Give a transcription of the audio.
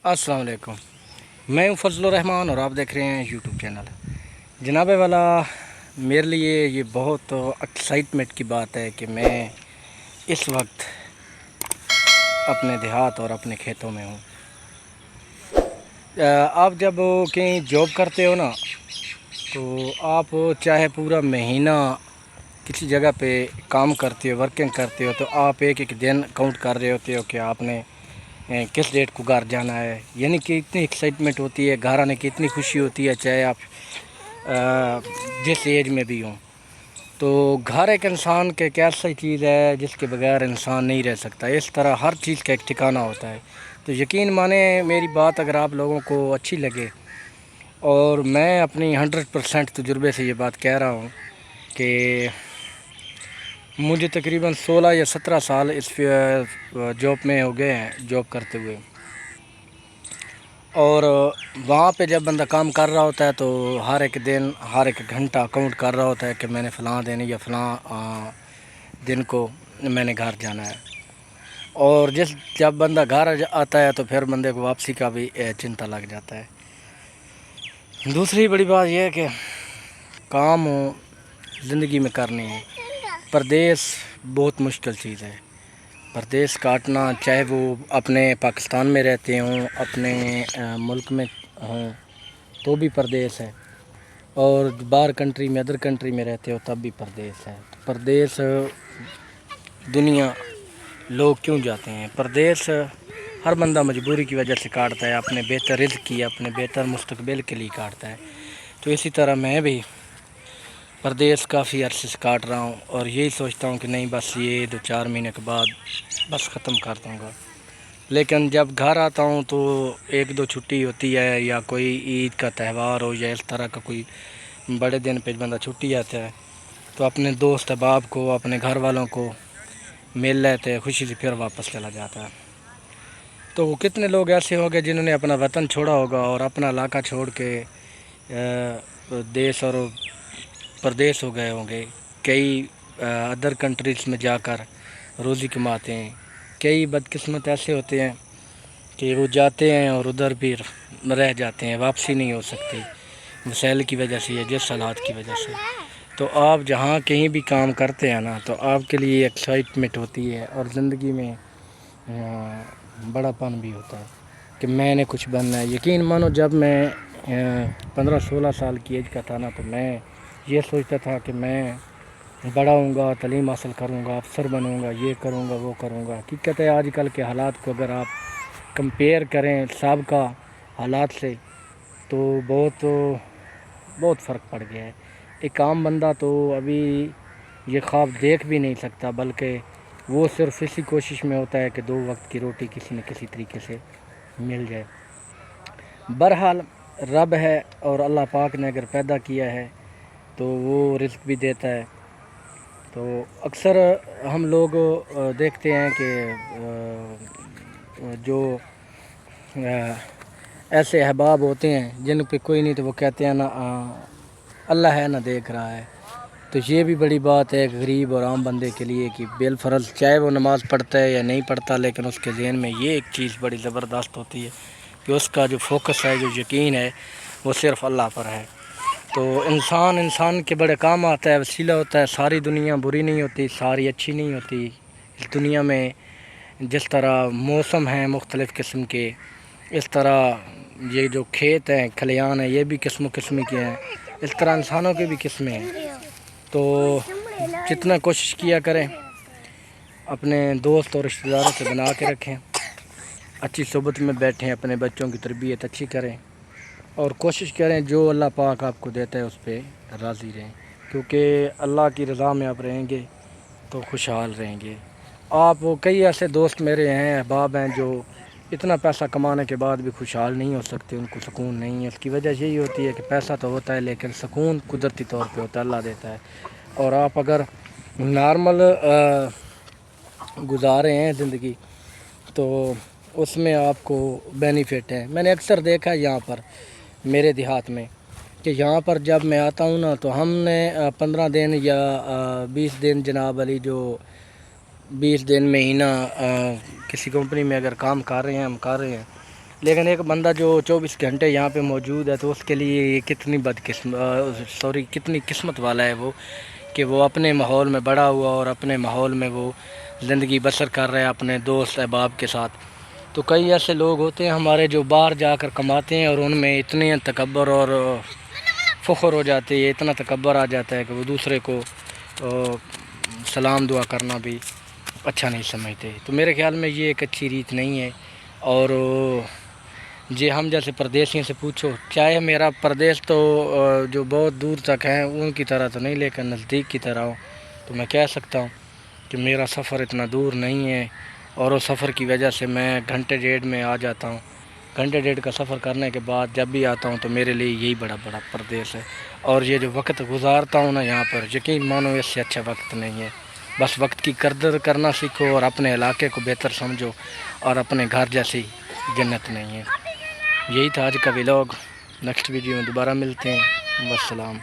السلام علیکم، میں ہوں فضل الرحمان اور آپ دیکھ رہے ہیں یوٹیوب چینل جناب والا۔ میرے لیے یہ بہت ایکسائٹمنٹ کی بات ہے کہ میں اس وقت اپنے دیہات اور اپنے کھیتوں میں ہوں۔ آپ جب کہیں جاب کرتے ہو نا تو آپ چاہے پورا مہینہ کسی جگہ پہ کام کرتے ہو، ورکنگ کرتے ہو، تو آپ ایک ایک دن کاؤنٹ کر رہے ہوتے ہو کہ آپ نے کس ڈیٹ کو گھر جانا ہے۔ یعنی کہ اتنی ایکسائٹمنٹ ہوتی ہے گھر آنے کی، اتنی خوشی ہوتی ہے چاہے آپ جس ایج میں بھی ہوں۔ تو گھر ایک انسان کے ایک ایسی چیز ہے جس کے بغیر انسان نہیں رہ سکتا۔ اس طرح ہر چیز کا ایک ٹھکانہ ہوتا ہے۔ تو یقین مانیں میری بات اگر آپ لوگوں کو اچھی لگے، اور میں اپنی 100% تجربے سے یہ بات کہہ رہا ہوں کہ مجھے تقریباً 16 یا 17 سال اس جاب میں ہو گئے ہیں، جاب کرتے ہوئے۔ اور وہاں پہ جب بندہ کام کر رہا ہوتا ہے تو ہر ایک دن، ہر ایک گھنٹہ کاؤنٹ کر رہا ہوتا ہے کہ میں نے فلاں دن یا فلاں دن کو میں نے گھر جانا ہے۔ اور جب بندہ گھر آتا ہے تو پھر بندے کو واپسی کا بھی چنتا لگ جاتا ہے۔ دوسری بڑی بات یہ ہے کہ کام زندگی میں کرنی ہے۔ پردیس بہت مشکل چیز ہے۔ پردیس کاٹنا، چاہے وہ اپنے پاکستان میں رہتے ہوں، اپنے ملک میں ہوں تو بھی پردیس ہے، اور باہر کنٹری میں، ادر کنٹری میں رہتے ہو تب بھی پردیس ہے۔ پردیس دنیا لوگ کیوں جاتے ہیں؟ پردیس ہر بندہ مجبوری کی وجہ سے کاٹتا ہے، اپنے بہتر رزق کی، اپنے بہتر مستقبل کے لیے کاٹتا ہے۔ تو اسی طرح میں بھی پردیس کافی عرصے سے کاٹ رہا ہوں، اور یہی سوچتا ہوں کہ نہیں بس یہ 2-4 مہینے کے بعد بس ختم کر دوں گا۔ لیکن جب گھر آتا ہوں تو 1-2 چھٹی ہوتی ہے، یا کوئی عید کا تہوار ہو یا اس طرح کا کوئی بڑے دن پہ بندہ چھٹی آتا ہے تو اپنے دوست احباب کو، اپنے گھر والوں کو مل لیتے ہیں، خوشی سے پھر واپس چلا جاتا ہے۔ تو کتنے لوگ ایسے ہوں گے جنہوں نے اپنا وطن چھوڑا ہوگا اور اپنا علاقہ چھوڑ کے دیس اور پردیس ہو گئے ہوں گے۔ کئی ادر کنٹریز میں جا کر روزی کماتے ہیں۔ کئی بدقسمت ایسے ہوتے ہیں کہ وہ جاتے ہیں اور ادھر بھی رہ جاتے ہیں، واپسی نہیں ہو سکتی وسائل کی وجہ سے یا جس حالات کی وجہ سے۔ تو آپ جہاں کہیں بھی کام کرتے ہیں نا تو آپ کے لیے ایکسائٹمنٹ ہوتی ہے، اور زندگی میں بڑا پن بھی ہوتا ہے کہ میں نے کچھ بننا ہے۔ یقین مانو جب میں 15-16 سال کی ایج کا تھا نا تو میں یہ سوچتا تھا کہ میں بڑا ہوں گا، تعلیم حاصل کروں گا، افسر بنوں گا، یہ کروں گا، وہ کروں گا۔ حقیقت ہے آج کل کے حالات کو اگر آپ کمپیئر کریں سابقہ حالات سے تو بہت فرق پڑ گیا ہے۔ ایک عام بندہ تو ابھی یہ خواب دیکھ بھی نہیں سکتا، بلکہ وہ صرف اسی کوشش میں ہوتا ہے کہ 2 وقت کی روٹی کسی نہ کسی طریقے سے مل جائے۔ بہرحال رب ہے، اور اللہ پاک نے اگر پیدا کیا ہے تو وہ رزق بھی دیتا ہے۔ تو اکثر ہم لوگ دیکھتے ہیں کہ جو ایسے احباب ہوتے ہیں جن پہ کوئی نہیں تو وہ کہتے ہیں نا اللہ ہے نہ دیکھ رہا ہے۔ تو یہ بھی بڑی بات ہے غریب اور عام بندے کے لیے کہ بالفرض چاہے وہ نماز پڑھتا ہے یا نہیں پڑھتا، لیکن اس کے ذہن میں یہ ایک چیز بڑی زبردست ہوتی ہے کہ اس کا جو فوکس ہے، جو یقین ہے، وہ صرف اللہ پر ہے۔ تو انسان کے بڑے کام آتا ہے، وسیلہ ہوتا ہے۔ ساری دنیا بری نہیں ہوتی، ساری اچھی نہیں ہوتی۔ اس دنیا میں جس طرح موسم ہیں مختلف قسم کے، اس طرح یہ جو کھیت ہیں، کھلیان ہیں، یہ بھی قسم کے ہیں، اس طرح انسانوں کے بھی قسمیں ہیں۔ تو جتنا کوشش کیا کریں اپنے دوست اور رشتہ داروں سے بنا کے رکھیں، اچھی صحبت میں بیٹھیں، اپنے بچوں کی تربیت اچھی کریں، اور کوشش کریں جو اللہ پاک آپ کو دیتا ہے اس پہ راضی رہیں، کیونکہ اللہ کی رضا میں آپ رہیں گے تو خوشحال رہیں گے۔ کئی ایسے دوست میرے ہیں، احباب ہیں، جو اتنا پیسہ کمانے کے بعد بھی خوشحال نہیں ہو سکتے، ان کو سکون نہیں ہے۔ اس کی وجہ یہی ہوتی ہے کہ پیسہ تو ہوتا ہے لیکن سکون قدرتی طور پہ ہوتا ہے، اللہ دیتا ہے۔ اور آپ اگر نارمل گزارے ہیں زندگی تو اس میں آپ کو بینیفٹ ہے۔ میں نے اکثر دیکھا ہے یہاں پر میرے دیہات میں کہ یہاں پر جب میں آتا ہوں نا تو ہم نے 15 دن یا 20 دن جناب علی، جو 20 دن مہینہ کسی کمپنی میں اگر کام کر رہے ہیں، ہم کر رہے ہیں لیکن ایک بندہ جو 24 گھنٹے یہاں پہ موجود ہے تو اس کے لیے یہ کتنی کتنی قسمت والا ہے وہ، کہ وہ اپنے ماحول میں بڑا ہوا اور اپنے ماحول میں وہ زندگی بسر کر رہے ہیں اپنے دوست احباب کے ساتھ۔ تو کئی ایسے لوگ ہوتے ہیں ہمارے جو باہر جا کر کماتے ہیں اور ان میں اتنے تکبر اور فخر ہو جاتے ہیں، اتنا تکبر آ جاتا ہے کہ وہ دوسرے کو سلام دعا کرنا بھی اچھا نہیں سمجھتے۔ تو میرے خیال میں یہ ایک اچھی ریت نہیں ہے۔ اور جی ہم جیسے پردیسیوں سے پوچھو، چاہے میرا پردیس تو جو بہت دور تک ہیں ان کی طرح تو نہیں، لیکن نزدیک کی طرح ہو، تو میں کہہ سکتا ہوں کہ میرا سفر اتنا دور نہیں ہے، اور اس سفر کی وجہ سے میں گھنٹے ڈیڑھ میں آ جاتا ہوں۔ گھنٹے ڈیڑھ کا سفر کرنے کے بعد جب بھی آتا ہوں تو میرے لیے یہی بڑا پردیس ہے، اور یہ جو وقت گزارتا ہوں نا یہاں پر، یقین مانو اس سے اچھا وقت نہیں ہے۔ بس وقت کی قدر کرنا سیکھو اور اپنے علاقے کو بہتر سمجھو، اور اپنے گھر جیسی جنت نہیں ہے۔ یہی تھا آج کا ولاگ، نیکسٹ ویڈیو میں دوبارہ ملتے ہیں، والسلام۔